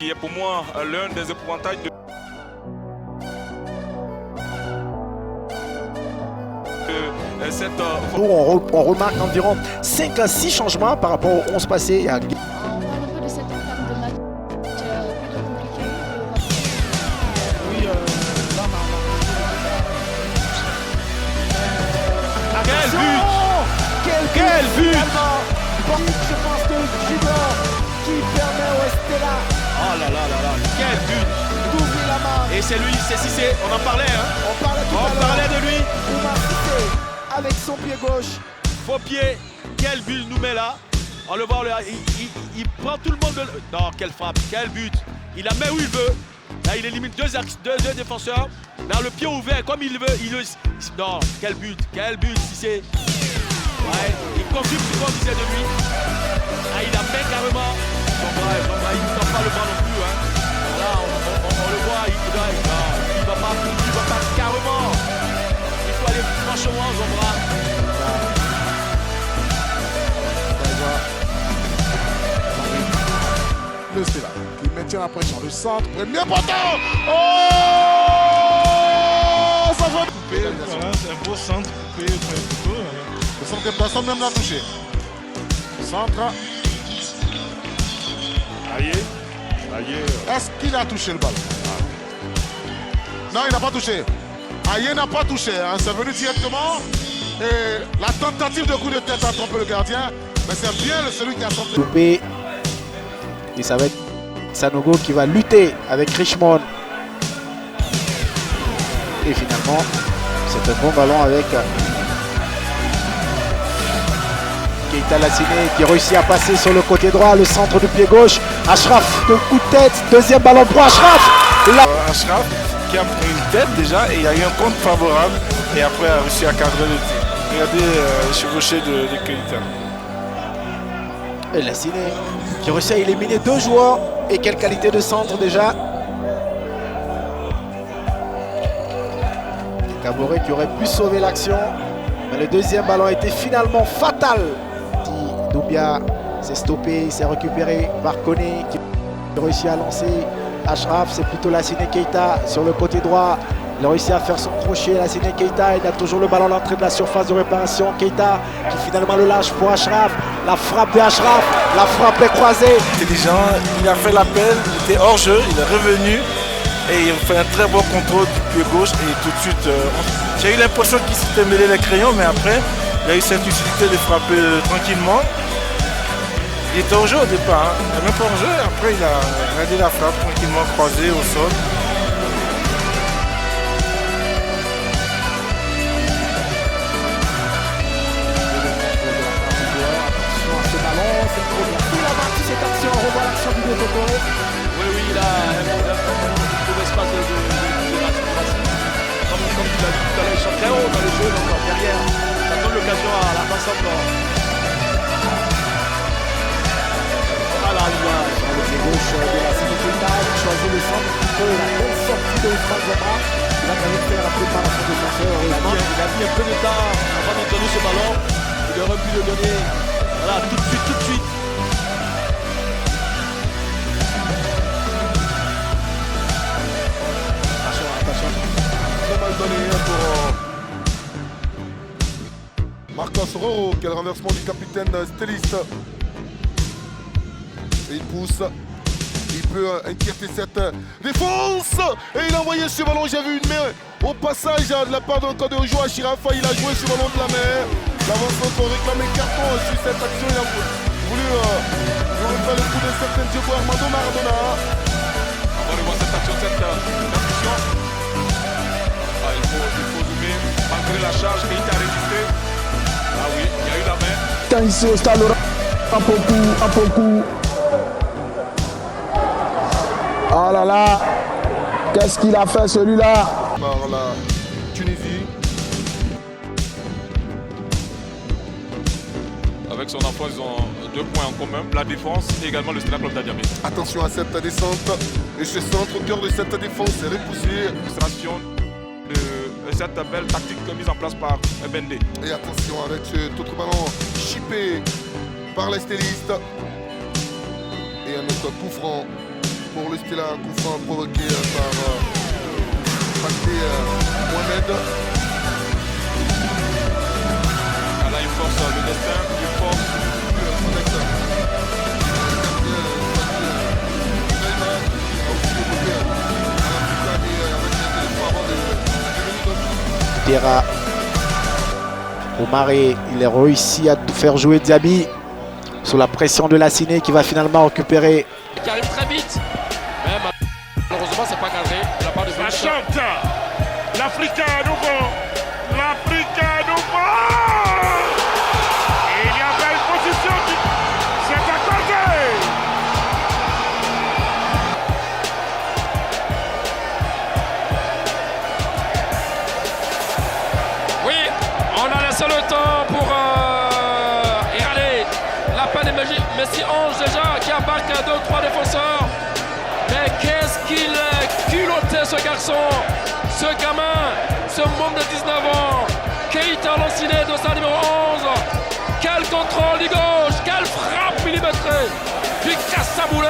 qui est pour moi l'un des épouvantails de cette... On remarque environ 5 à 6 changements par rapport aux 11 passés. On parle un peu de cette entame de match plutôt compliqué. Oui, Quel but! Je pense que Junior qui permet au Estella Oh là là là là, quel but! d'ouvrir la main. Et c'est lui, c'est Cissé, on en parlait hein. On parlait tout à On l'heure. parlait de lui. Oumar Cissé avec son pied gauche. Faux pied, quel but il nous met là. On le voit, il prend tout le monde de... Non, quelle frappe, quel but. Il la met où il veut. Là, il élimine deux défenseurs. Là, le pied ouvert, comme il veut. Non, quel but, Cissé. Ouais, il confirme ce qu'on disait de lui. Ah, il la met carrément. Son bras, il ne tend pas le bras non plus. Hein. Là, on le voit, il va pas carrément. Il faut aller franchement son bras. Le Stella qui maintient la pression. Le centre, premier poteau. Oh, ça va couper. Voilà, c'est un beau centre coupé au premier poteau. Le centre, personne même l'a touché. Le centre. Aïe, aïe. Est-ce qu'il a touché le ballon? Non, il n'a pas touché. Aïe n'a pas touché. Hein. C'est venu directement. Et la tentative de coup de tête a trompé le gardien. Mais c'est bien celui qui a trompé. Toupé. Et ça va être Sanogo qui va lutter avec Richmond. Et finalement, c'est un bon ballon avec Keita Lassiné qui réussit à passer sur le côté droit, le centre du pied gauche. Ashraf, de coup de tête, deuxième ballon pour Ashraf. Là. Ashraf qui a pris une tête déjà et il y a eu un compte favorable et après a réussi à cadrer le tir. Regardez le chevauché de Keita. Et Lassiné qui réussit à éliminer 2 joueurs. Et quelle qualité de centre déjà. Caboret qui aurait pu sauver l'action. Mais le deuxième ballon a été finalement fatal. Doubia s'est stoppé, il s'est récupéré par Koné qui réussit à lancer Ashraf. C'est plutôt Lassiné Keita sur le côté droit. Il a réussi à faire son crochet, Lassiné Keita. Il a toujours le ballon à l'entrée de la surface de réparation. Keita qui finalement le lâche pour Ashraf. La frappe de Ashraf, la frappe est croisée. Intelligent, il a fait l'appel, il était hors jeu, il est revenu et il a fait un très bon contrôle du pied gauche et tout de suite, j'ai eu l'impression qu'il s'était mêlé les crayons, mais après, il a eu cette utilité de frapper tranquillement. Il était hors jeu au départ, hein. Il n'est même pas hors jeu, après il a regardé la frappe tranquillement croisée au sol. Cette action, on revoit l'action du Dotoko. Oui, il a un espace de racine. Comme tu l'as dit tout à l'heure, ils sont très hauts dans le jeu, donc derrière, ça donne l'occasion à la passe encore. Voilà, il va. Sur le pied gauche de la Keita, il choisit le centre plutôt la belle sortie de Ousmane Zama. Il va quand même faire la préparation défenseur. Il a mis un peu de temps avant de donner ce ballon. Il aurait pu le donner. Voilà, tout de suite. Très mal donné pour Marcos Roro. Quel renversement du capitaine Stelliste. Et il pousse. Il peut inquiéter cette défense. Et il a envoyé ce ballon. J'ai vu une main au passage de la part d'un camp de joueur. Chirafa, il a joué ce ballon de la main. L'avancement qu'on réclamait carton sur cette action. Il a voulu faire le coup de certain Diego Armando Maradona. On va revoir cette action, cette impulsion. Il faut zoomer. Malgré la charge, Keita a résisté. Ah oui, il y a eu la main. Quand ici au stade Laurent, à beaucoup. Oh là là, qu'est-ce qu'il a fait celui-là? Par la Tunisie. Avec son enfant, ils ont 2 points en commun, la défense et également le Stella Club d'Adjamé. Attention à cette descente. Et ce centre au cœur de cette défense est repoussé. Illustration de cette belle tactique mise en place par Bende. Et attention avec cet autre ballon chippé par les stylistes. Et un autre coup franc pour le style à coup franc provoqué par Mohamed. Ah, là, il force le destin, il force. Terra. Omaré, il a réussi à faire jouer Diaby sous la pression de Lassiné qui va finalement récupérer. Qui arrive très vite, mais malheureusement c'est pas cadré de la part de Ça chante l'Afrique à nouveau. L'Afrique à nouveau. Et il y avait une position qui s'est accordée. Oui, on a laissé le temps pour éraler la peine de Messi 11 déjà qui embarque 2-3 défenseurs. Mais qu'est-ce qu'il est culotté ce garçon, ce gamin, ce môme de 19 ans. Keita Lanciné de sa numéro 11. Quel contrôle du gauche, quelle frappe millimétrée du Cassaboulé.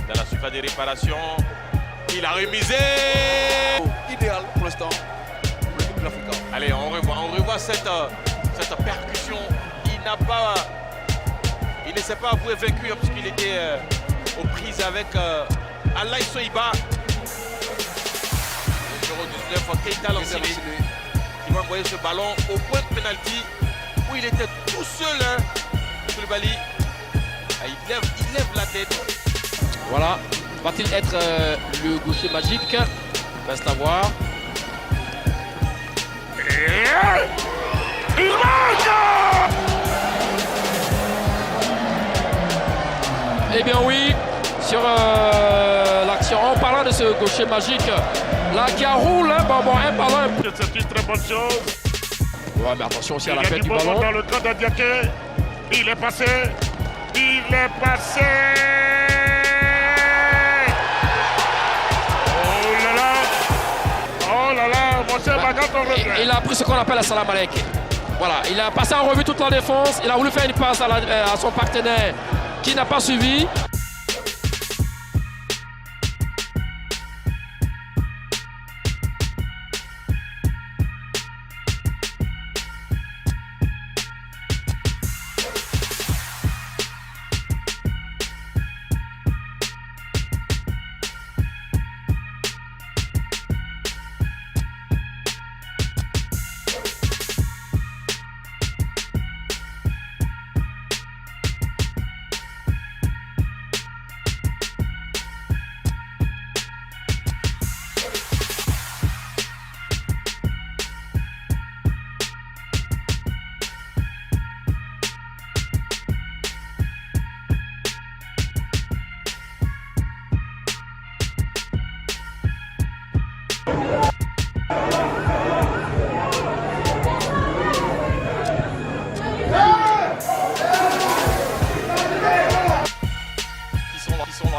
Dans la surface des réparations, il a remisé. Idéal pour l'instant pour l'équipe de l'Afrique. Allez, on revoit cette percussion. Il ne s'est pas avoué vaincu puisqu'il était aux prises avec Alain Soiba. Numéro 19, Keita Lanciné, qui va envoyer ce ballon au point de pénalty où il était tout seul. Koulibaly, il lève la tête. Voilà, va-t-il être le gaucher magique? Reste à voir. Il marque. Eh bien oui, sur l'action, en parlant de ce gaucher magique, là qui roule, un ballon. C'est une très bonne chose. Ouais, mais attention aussi à la Il y a perte du du bon ballon. dans le camp d'Adiaké. Il est passé. Il est passé. Oh là là, mon cher Bagat, on regrette. Il a pris ce qu'on appelle la salam alek. Voilà, il a passé en revue toute la défense. Il a voulu faire une passe à son partenaire qui n'a pas suivi.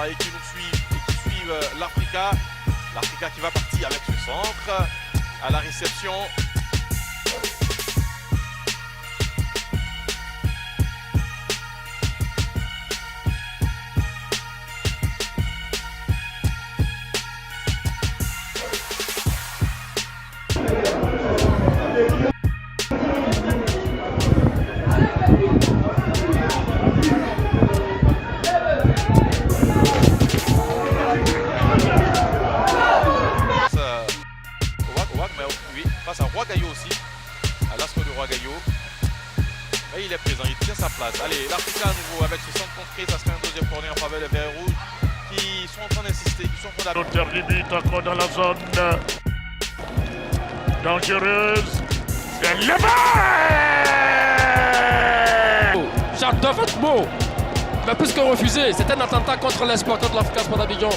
Et qui nous suivent et qui suivent l'Africa. L'Africa qui va partir avec ce centre à la réception. Face à Roi Gaillot aussi, à l'astre de Roi Gaillot. Mais il est présent, il tient sa place. Allez, l'Africa à nouveau avec ce centre construit, ça serait un deuxième corner en faveur des Verts Rouges qui sont en train d'insister, qui sont en train L'auteur limite encore dans la zone dangereuse. C'est le J'adore votre mot. Mais plus que refusé, c'est un attentat contre l'espoir de l'Africa Sport d'Abidjan.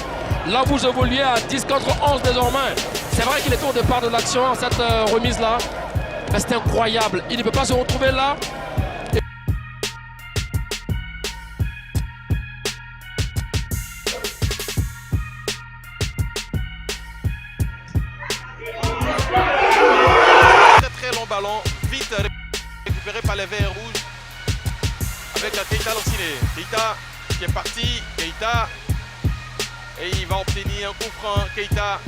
Là où vous évoluez à 10 contre 11 désormais. C'est vrai qu'il était au départ de l'action, cette remise-là. Mais c'est incroyable. Il ne peut pas se retrouver là. Très long ballon, vite récupéré par les Verts Rouges. Avec Keita Lanciné. Keita qui est parti. Keita. Et il va obtenir un coup franc. Keita.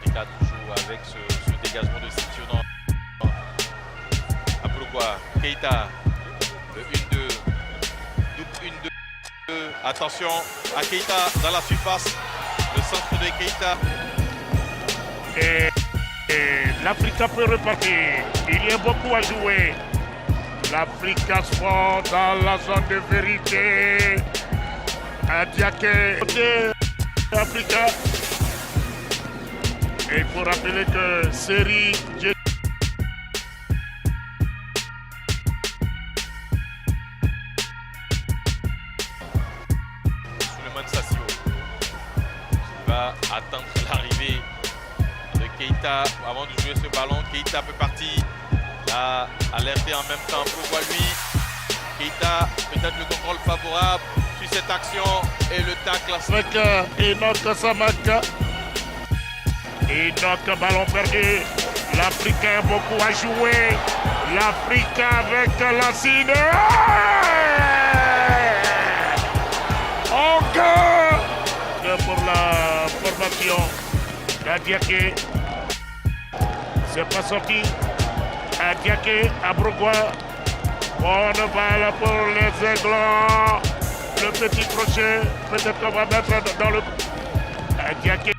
Keita toujours avec ce dégagement de Sitionan. Apollogoa. Keita. Le 1-2. Double 1-2. Attention à Keita dans la surface. Le centre de Keita. Et l'Africa peut repartir. Il y a beaucoup à jouer. L'Africa Sport dans la zone de vérité. Adiaké. Africa. Et il faut rappeler que série Souleymane Sassio qui va attendre l'arrivée de Keita avant de jouer ce ballon. Keita peut partir. Là, alerté en même temps pour lui. Keita, peut-être le contrôle favorable sur cette action et le tacle. avec Enoch Samaka. Enoch, ballon perdu. L'Africain beaucoup à jouer. L'Africain avec Lanciné. Encore pour la formation d'Adiaké. C'est pas sorti. Adiaké, Apollogoa. Bonne balle pour les Aiglons. Le petit crochet, peut-être qu'on va mettre dans le... Adiaké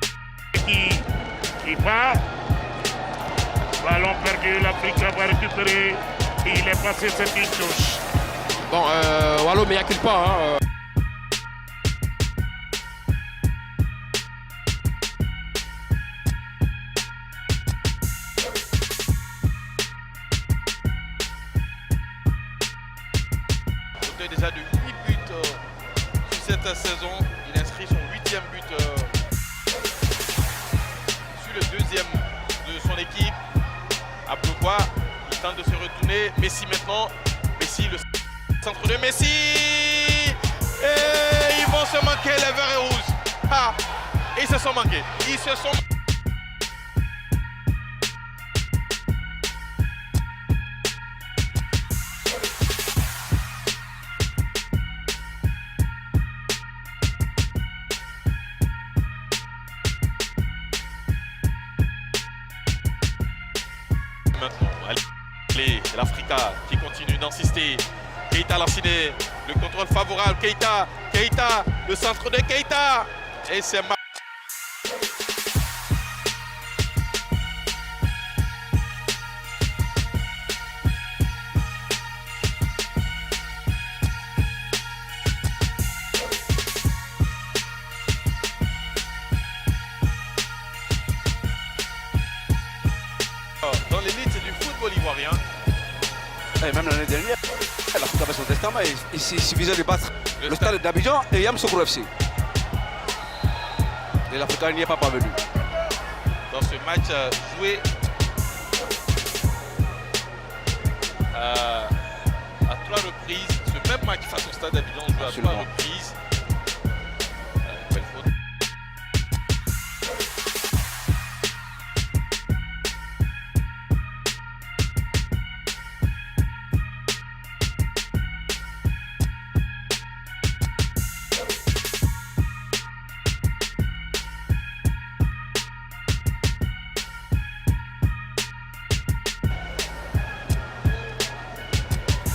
qui part. Ballon perdu, l'Afrique va récupérer. Il est passé, c'est une touche. Bon, Wallo, mais il n'y a qu'il pas. Hein. Déjà de 8 buts sur cette saison. Il inscrit son 8e but sur le 2e de son équipe. Apollogoa, il tente de se retourner. Messi maintenant. Messi, le centre de Messi. Et ils vont se manquer les Verts et Rouges. Ah, ils se sont manqués. Ils se sont maintenant. Allez, l'Africa qui continue d'insister. Keita Lanciné, le contrôle favorable. Keita, le centre de Keita. Et c'est dans l'élite du football ivoirien. Et même l'année dernière, l'Afrique avait son testament et il suffisait de battre le stade d'Abidjan et Yamoussoukro FC. Et l'Afrique n'y est pas parvenu. Dans ce match joué à 3 reprises, ce même match face au stade d'Abidjan joué à 3 reprises. Belle faute.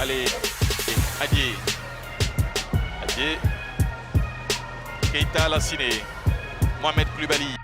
Allez, Adié. Keita Lanciné. Mohamed Koulibaly.